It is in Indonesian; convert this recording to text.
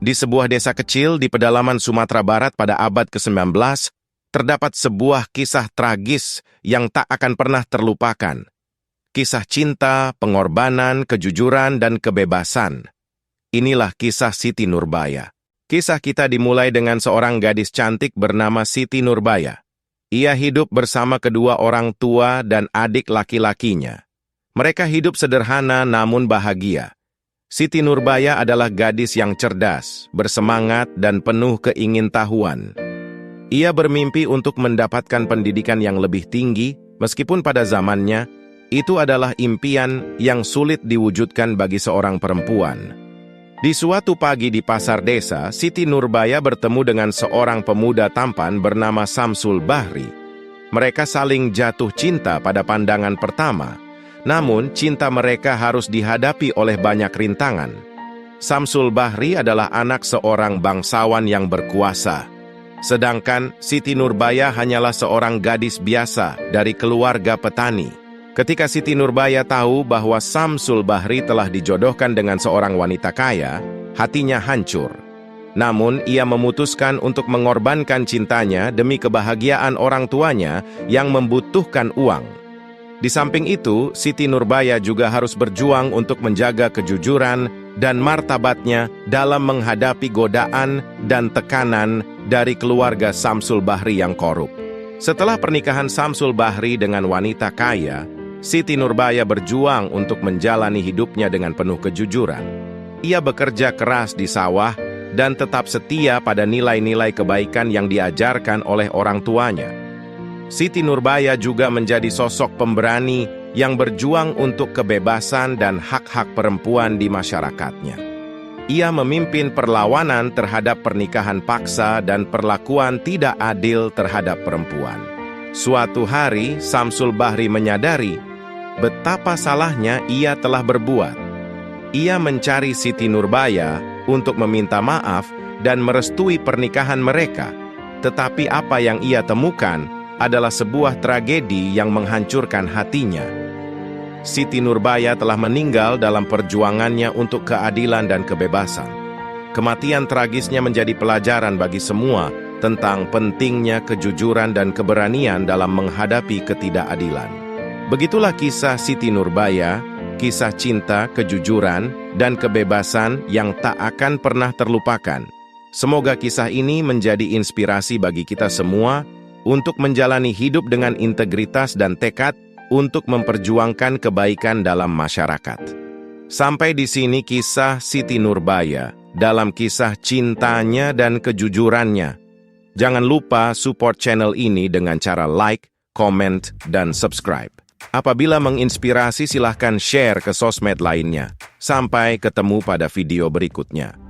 Di sebuah desa kecil di pedalaman Sumatera Barat pada abad ke-19, terdapat sebuah kisah tragis yang tak akan pernah terlupakan. Kisah cinta, pengorbanan, kejujuran, dan kebebasan. Inilah kisah Siti Nurbaya. Kisah kita dimulai dengan seorang gadis cantik bernama Siti Nurbaya. Ia hidup bersama kedua orang tua dan adik laki-lakinya. Mereka hidup sederhana namun bahagia. Siti Nurbaya adalah gadis yang cerdas, bersemangat, dan penuh keingintahuan. Ia bermimpi untuk mendapatkan pendidikan yang lebih tinggi, meskipun pada zamannya, itu adalah impian yang sulit diwujudkan bagi seorang perempuan. Di suatu pagi di pasar desa, Siti Nurbaya bertemu dengan seorang pemuda tampan bernama Samsul Bahri. Mereka saling jatuh cinta pada pandangan pertama. Namun, cinta mereka harus dihadapi oleh banyak rintangan. Samsul Bahri adalah anak seorang bangsawan yang berkuasa. Sedangkan Siti Nurbaya hanyalah seorang gadis biasa dari keluarga petani. Ketika Siti Nurbaya tahu bahwa Samsul Bahri telah dijodohkan dengan seorang wanita kaya, hatinya hancur. Namun, ia memutuskan untuk mengorbankan cintanya demi kebahagiaan orang tuanya yang membutuhkan uang. Di samping itu, Siti Nurbaya juga harus berjuang untuk menjaga kejujuran dan martabatnya dalam menghadapi godaan dan tekanan dari keluarga Samsul Bahri yang korup. Setelah pernikahan Samsul Bahri dengan wanita kaya, Siti Nurbaya berjuang untuk menjalani hidupnya dengan penuh kejujuran. Ia bekerja keras di sawah dan tetap setia pada nilai-nilai kebaikan yang diajarkan oleh orang tuanya. Siti Nurbaya juga menjadi sosok pemberani yang berjuang untuk kebebasan dan hak-hak perempuan di masyarakatnya. Ia memimpin perlawanan terhadap pernikahan paksa dan perlakuan tidak adil terhadap perempuan. Suatu hari, Samsul Bahri menyadari betapa salahnya ia telah berbuat. Ia mencari Siti Nurbaya untuk meminta maaf dan merestui pernikahan mereka. Tetapi apa yang ia temukan adalah sebuah tragedi yang menghancurkan hatinya. Siti Nurbaya telah meninggal dalam perjuangannya untuk keadilan dan kebebasan. Kematian tragisnya menjadi pelajaran bagi semua tentang pentingnya kejujuran dan keberanian dalam menghadapi ketidakadilan. Begitulah kisah Siti Nurbaya, kisah cinta, kejujuran, dan kebebasan yang tak akan pernah terlupakan. Semoga kisah ini menjadi inspirasi bagi kita semua untuk menjalani hidup dengan integritas dan tekad untuk memperjuangkan kebaikan dalam masyarakat. Sampai di sini kisah Siti Nurbaya dalam kisah cintanya dan kejujurannya. Jangan lupa support channel ini dengan cara like, comment, dan subscribe. Apabila menginspirasi, silahkan share ke sosmed lainnya. Sampai ketemu pada video berikutnya.